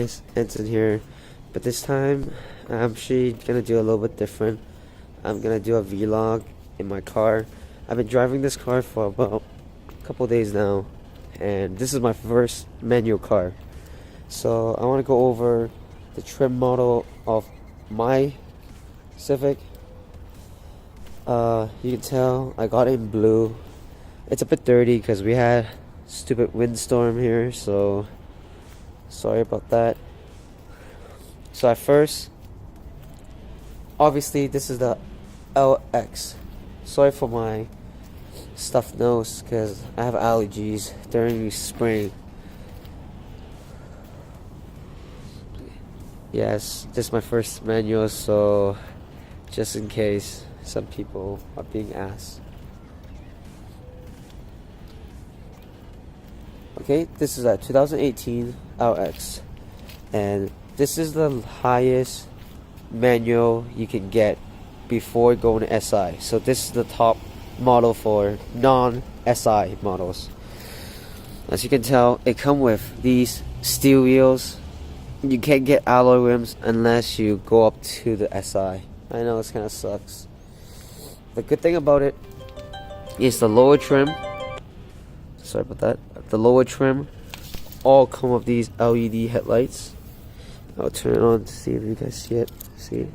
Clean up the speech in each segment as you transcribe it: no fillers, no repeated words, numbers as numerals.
guys, Anson here, but this time I'm actually gonna do a little bit different. I'm gonna do a vlog in my car. I've been driving this car for about a couple days now, and this is my first manual car. So I want to go over the trim model of my Civic. You can tell I got it in blue. It's a bit dirty because we had stupid windstorm here, so sorry about that. So at first, obviously this is the LX. Sorry for my stuffed nose because I have allergies during spring. Yes, this is my first manual, so just in case some people are being asked. Okay, this is a 2018 LX, and this is the highest manual you can get before going to SI. So this is the top model for non-SI models. As you can tell, it comes with these steel wheels. You can't get alloy rims unless you go up to the SI. I know this kind of sucks. The good thing about it is the lower trim. Sorry about that. The lower trim all come with these LED headlights. I'll turn it on to see if you guys see it. See?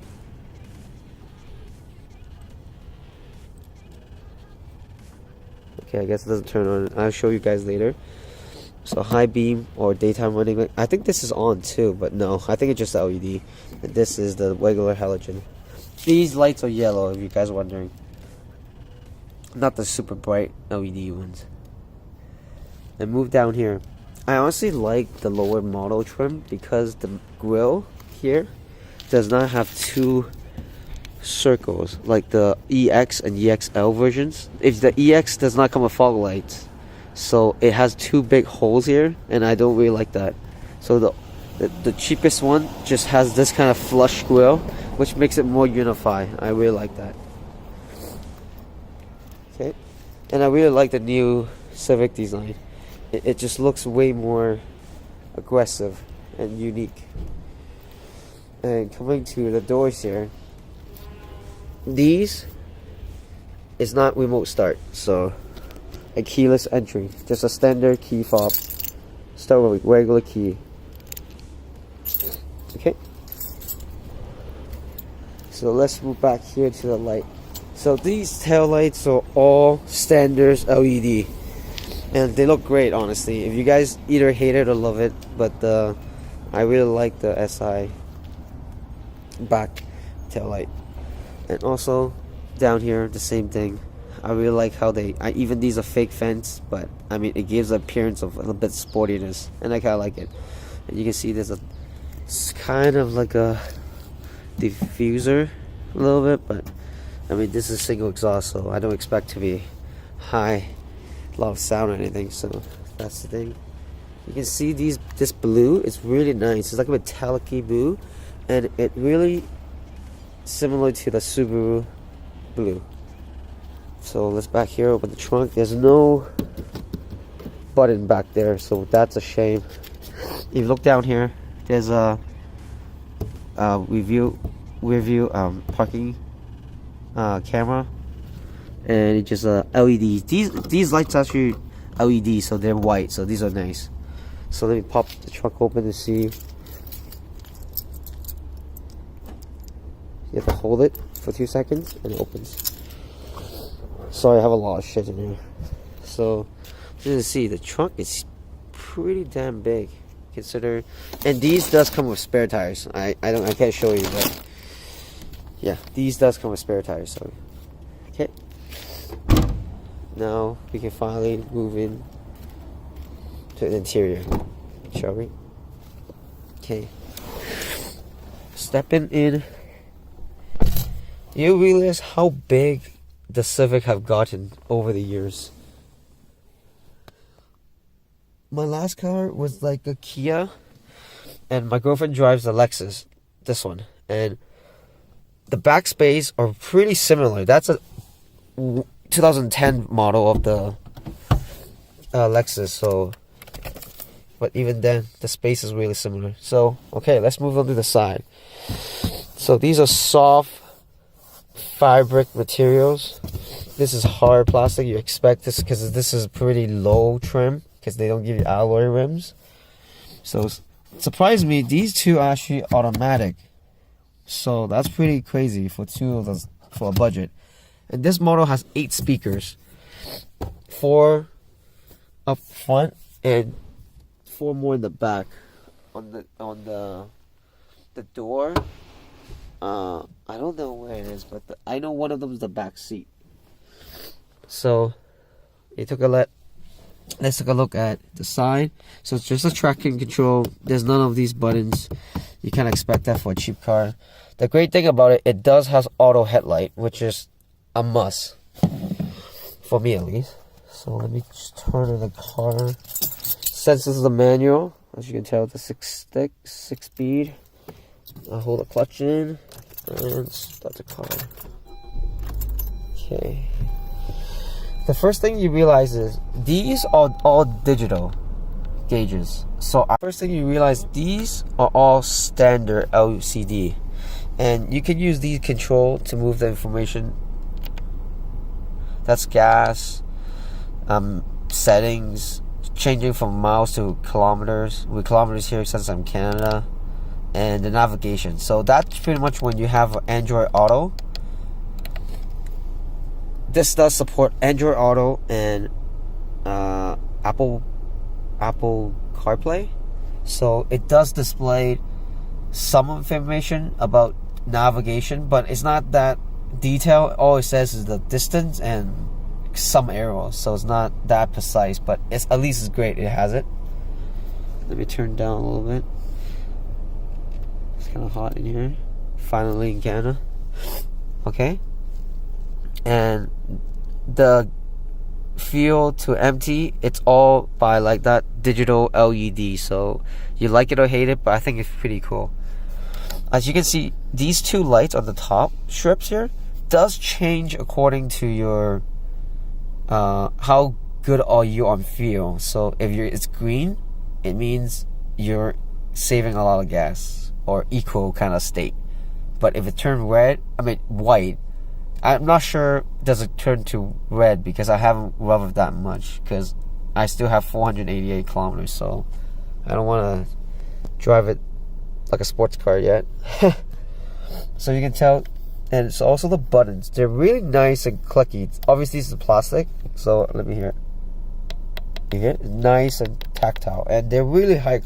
Okay, I guess it doesn't turn on. I'll show you guys later. So high beam or daytime running. I think this is on too, but no, I think it's just LED. And this is the regular halogen. These lights are yellow, if you guys are wondering. Not the super bright LED ones. And move down here. I honestly like the lower model trim because the grille here does not have two circles like the EX and EXL versions. If the EX does not come with fog lights, so it has two big holes here, and I don't really like that. So the cheapest one just has this kind of flush grille, which makes it more unified. I really like that. Okay, and I really like the new Civic design. It just looks way more aggressive and unique. And coming to the doors here, these is not remote start, so a keyless entry, just a standard key fob. Start with regular key. Okay, so let's move back here to the light. So these tail lights are all standard LED, and they look great, honestly. If you guys either hate it or love it, but I really like the SI back tail light. And also down here, the same thing. I really like how even these are fake fence, but I mean it gives the appearance of a little bit sportiness, and I kind of like it. And you can see there's it's kind of like a diffuser a little bit, but I mean this is single exhaust, so I don't expect to be high, a lot of sound or anything. So that's the thing. You can see this blue is really nice. It's like a metallic blue, and it really similar to the Subaru blue. So let's back here, open the trunk. There's no button back there, so that's a shame. If you look down here, there's a rear view parking camera, and it's just LED. These lights are actually LED, so they're white, so these are nice. So let me pop the trunk open to see. You have to hold it for 2 seconds and it opens. Sorry, I have a lot of shit in here. So as you can see, the trunk is pretty damn big. Consider, and these does come with spare tires. I can't show you, but yeah, these does come with spare tires. So okay, now we can finally move in to the interior, shall we? Okay, stepping in. You realize how big the Civic have gotten over the years. My last car was like a Kia, and my girlfriend drives a Lexus, this one, and the back space are pretty similar. That's a 2010 model of the Lexus, so but even then the space is really similar. So okay, let's move on to the side. So these are soft fabric materials. This is hard plastic. You expect this because this is pretty low trim because they don't give you alloy rims. So it surprised me, these two are actually automatic. So that's pretty crazy for two of those for a budget. And this model has 8 speakers, 4 up front and 4 more in the back. On the door, I don't know where it is, but I know one of them is the back seat. So let's take a look at the side. So it's just a traction control. There's none of these buttons. You can't expect that for a cheap car. The great thing about it, it does have auto headlight, which is a must for me at least. So let me just turn on the car. Since this is a manual, as you can tell, it's a 6-speed. I'll hold the clutch in and start the car. Okay. The first thing you realize is these are all digital gauges. So first thing you realize, these are all standard LCD, and you can use these control to move the information. That's gas, settings, changing from miles to kilometers, with kilometers here since I'm in Canada, and the navigation. So that's pretty much when you have Android Auto. This does support Android Auto and Apple CarPlay. So it does display some information about navigation, but it's not that detailed. All it says is the distance and some arrows, so it's not that precise, but it's at least it's great. It has it. Let me turn down a little bit. It's kind of hot in here. Finally in Canada. Okay. And the fuel to empty, it's all by like that digital LED. So you like it or hate it, but I think it's pretty cool. As you can see, these 2 lights on the top strips here does change according to your how good are you on fuel. So if it's green, it means you're saving a lot of gas or eco kind of state. But if it turned white, I'm not sure does it turn to red because I haven't revved that much because I still have 488 kilometers, so I don't want to drive it like a sports car yet. So you can tell, and it's also the buttons. They're really nice and clicky. Obviously this is plastic, so let me hear. You hear it? Nice and tactile, and they're really high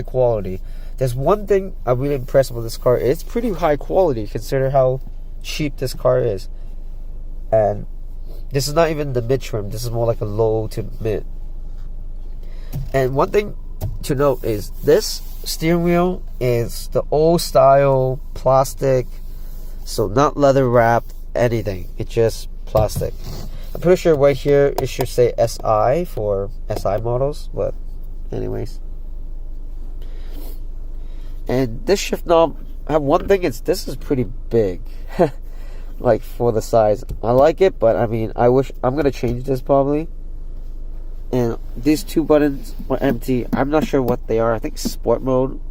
quality. There's one thing I'm really impressed with this car. It's pretty high quality considering how cheap this car is. And this is not even the mid trim, this is more like a low to mid. And one thing to note is this steering wheel is the old style plastic, so not leather wrapped anything, it's just plastic. I'm pretty sure right here it should say SI for SI models, but anyways. And this shift knob, I have one thing, this is pretty big. Like for the size, I like it, but I mean, I'm gonna change this probably. And these 2 buttons are empty. I'm not sure what they are. I think sport mode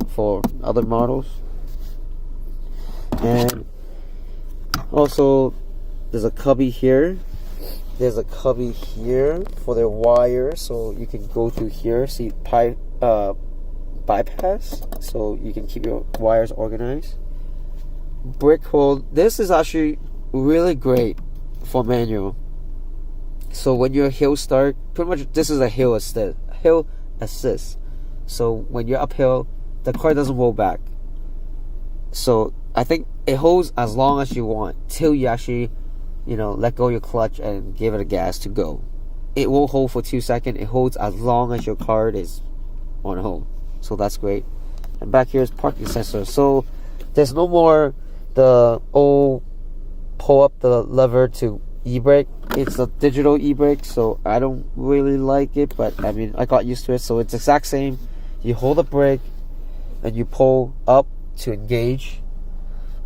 for other models. And also there's a cubby here. There's a cubby here for their wires, so you can go through here, see bypass, so you can keep your wires organized. Brake hold, this is actually really great for manual. So when you're hill start, pretty much this is a hill assist. So when you're uphill, the car doesn't roll back. So I think it holds as long as you want till you actually, let go of your clutch and give it a gas to go. It won't hold for 2 seconds. It holds as long as your car is on hold. So that's great. And back here is parking sensor. So there's no more the old pull up the lever to Ebrake. It's a digital Ebrake, so I don't really like it, but I mean I got used to it. So it's the exact same. You hold the brake and you pull up to engage,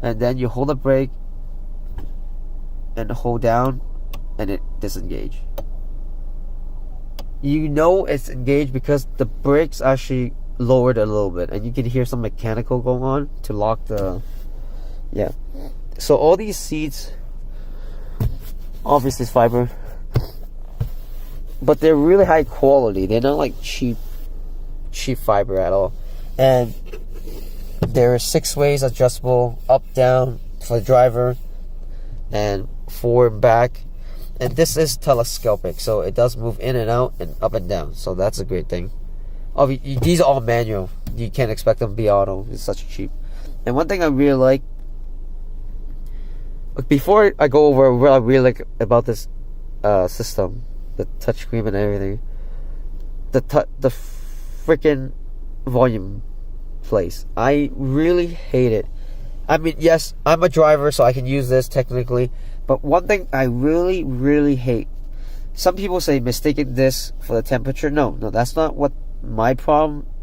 and then you hold the brake and hold down and it disengage. you know it's engaged because the brakes actually lowered a little bit, and you can hear some mechanical going on to lock the, yeah. So all these seats, obviously it's fiber, but they're really high quality. They're not like cheap fiber at all. And there are 6 ways adjustable, up, down for the driver, and forward and back. And this is telescopic, so it does move in and out and up and down. So that's a great thing. Oh, these are all manual. You can't expect them to be auto. It's such cheap. And one thing I really like, before I go over what I really like about this system, the touchscreen and everything, the freaking volume place. I really hate it. I mean, yes, I'm a driver, so I can use this technically. But one thing I really, really hate, some people say mistaking this for the temperature. No, that's not what my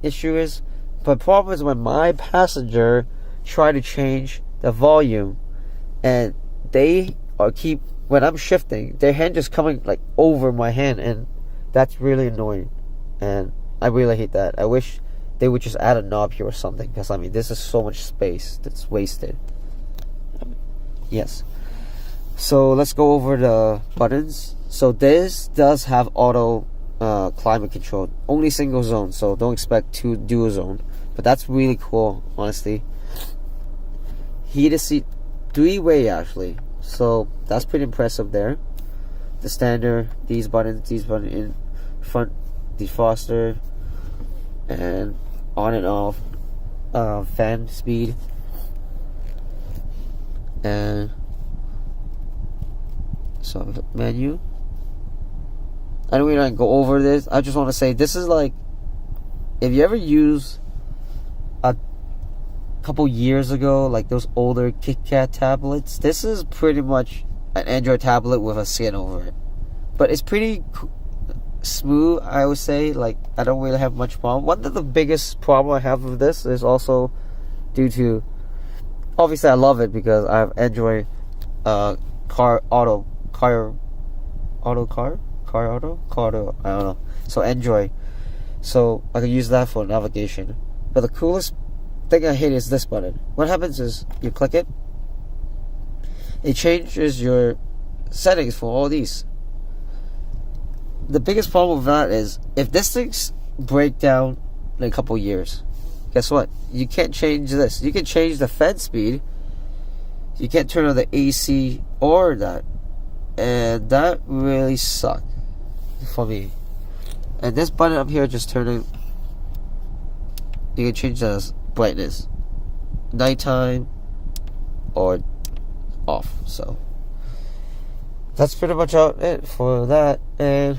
issue is. But the problem is when my passenger try to change the volume, and when I'm shifting, their hand just coming like over my hand, and that's really annoying. And I really hate that. I wish they would just add a knob here or something, because I mean, this is so much space that's wasted. Yes. So let's go over the buttons. So this does have auto climate control, only single zone, so don't expect dual zone, but that's really cool, honestly. Heated seat, 3-way actually, so that's pretty impressive there. The standard, these buttons in front, defroster, and on and off fan speed, and so menu. I don't really go over this. I just want to say this is like, if you ever use a couple years ago, like those older KitKat tablets, this is pretty much an Android tablet with a skin over it. But it's pretty smooth, I would say. Like, I don't really have much problem. One of the biggest problem I have with this is also due to, obviously I love it because I have Android car auto, I don't know. So Android, so I can use that for navigation. But the coolest thing I hate is this button. What happens is you click it, it changes your settings for all these. The biggest problem with that is if this thing's break down in a couple years, guess what? You can't change this. You can change the fan speed. You can't turn on the AC or that. And that really sucked for me. And this button up here just turning, you can change the brightness, nighttime or off. So that's pretty much it for that. And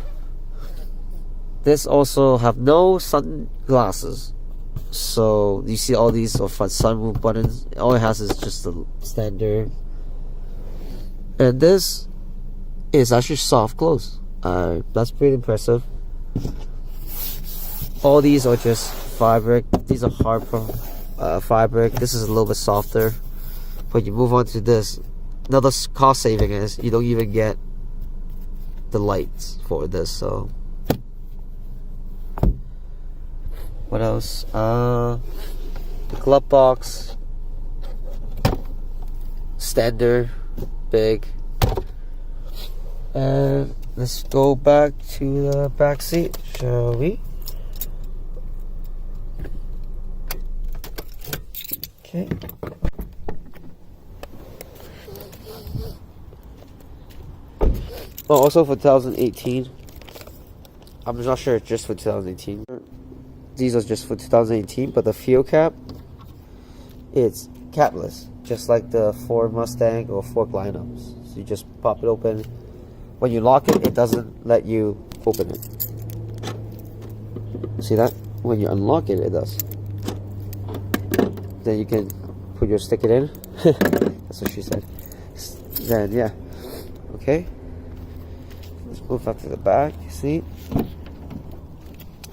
this also have no sunglasses, so you see all these front sunroof buttons. All it has is just the standard, and this is actually soft close. That's pretty impressive. All these are just fabric. These are hard fabric. This is a little bit softer. But you move on to this. Another cost saving is you don't even get the lights for this. So what else? The glove box, standard, big. And let's go back to the back seat, shall we? Okay. Oh, also for 2018, I'm not sure, just for 2018. These are just for 2018, but the fuel cap, it's capless, just like the Ford Mustang or Ford lineups. So you just pop it open. When you lock it, it doesn't let you open it. See that? When you unlock it, it does. Then you can put your sticker in. That's what she said. Then, yeah. Okay. Let's move up to the back. See?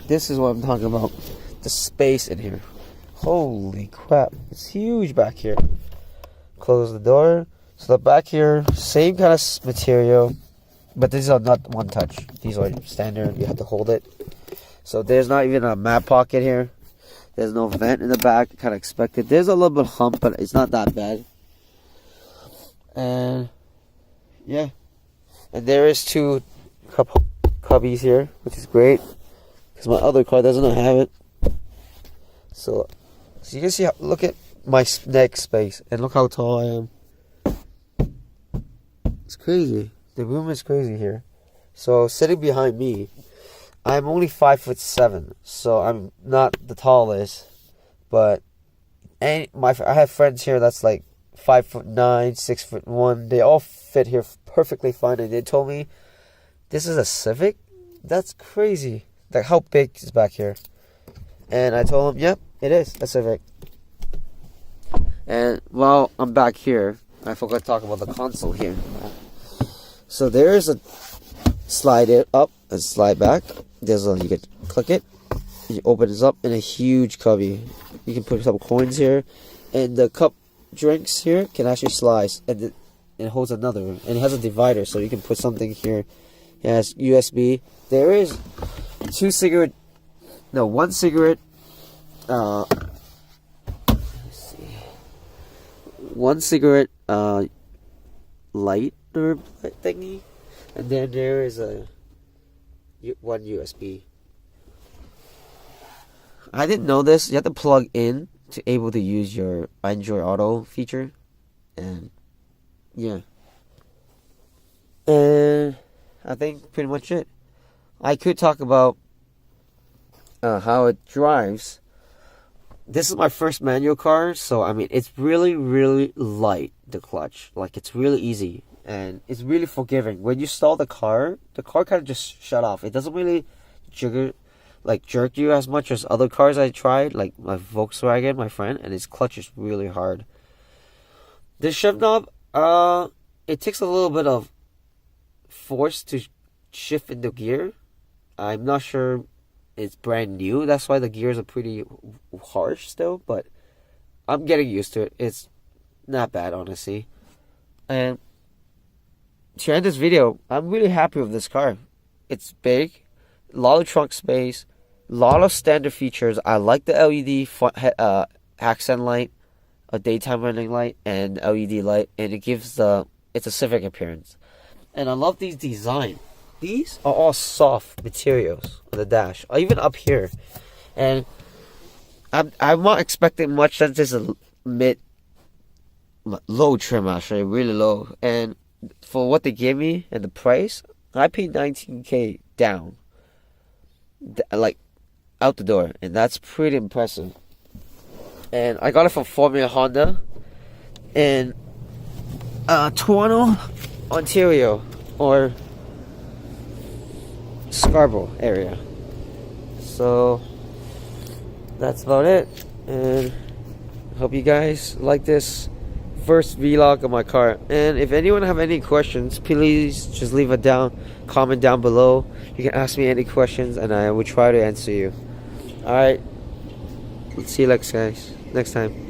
This is what I'm talking about. The space in here. Holy crap. It's huge back here. Close the door. So the back here, same kind of material. but these are not one touch. These are standard. You have to hold it. So there's not even a map pocket here. There's no vent in the back. Kind of expected. There's a little bit of hump, but it's not that bad. And yeah, and there is 2 cubbies here, which is great because my other car doesn't have it. So you can see how, look at my neck space and look how tall I am. It's crazy. The room is crazy here. So sitting behind me, I'm only 5'7", so I'm not the tallest, but I have friends here that's like 5'9", 6'1". They all fit here perfectly fine, and they told me this is a Civic. That's crazy. Like how big is back here? And I told them, yep, it is a Civic. And while I'm back here, I forgot to talk about the console here. So there is a slide it up and slide back. There's a, you can click it, you open this up in a huge cubby. You can put some coins here, and the cup drinks here can actually slice, and it holds another, and it has a divider, so you can put something here. It has USB. There is one cigarette. Let's see, one cigarette lighter thingy, and then there is one USB. I didn't know this. You have to plug in to able to use your Android Auto feature, and yeah. And I think pretty much it. I could talk about how it drives. This is my first manual car, so I mean it's really, really light, the clutch. Like it's really easy and it's really forgiving. When you stall the car kind of just shut off. It doesn't really jerk you as much as other cars I tried, like my Volkswagen, my friend, and its clutch is really hard. This shift knob, it takes a little bit of force to shift into gear. I'm not sure it's brand new, that's why the gears are pretty harsh still, but I'm getting used to it. It's not bad, honestly. And to end this video, I'm really happy with this car. It's big, a lot of trunk space, a lot of standard features. I like the LED accent light, a daytime running light, and LED light, and it gives it's a Civic appearance. And I love these design. These are all soft materials on the dash, even up here. And I'm not expecting much since it's a low trim, actually, really low. And for what they gave me and the price, I paid $19K down, like out the door, and that's pretty impressive. And I got it from Formula Honda in Toronto, Ontario, or Scarborough area. So that's about it, and I hope you guys like this first vlog of my car. And if anyone have any questions, please just leave a comment down below. You can ask me any questions and I will try to answer you. Alright, let's see you next time.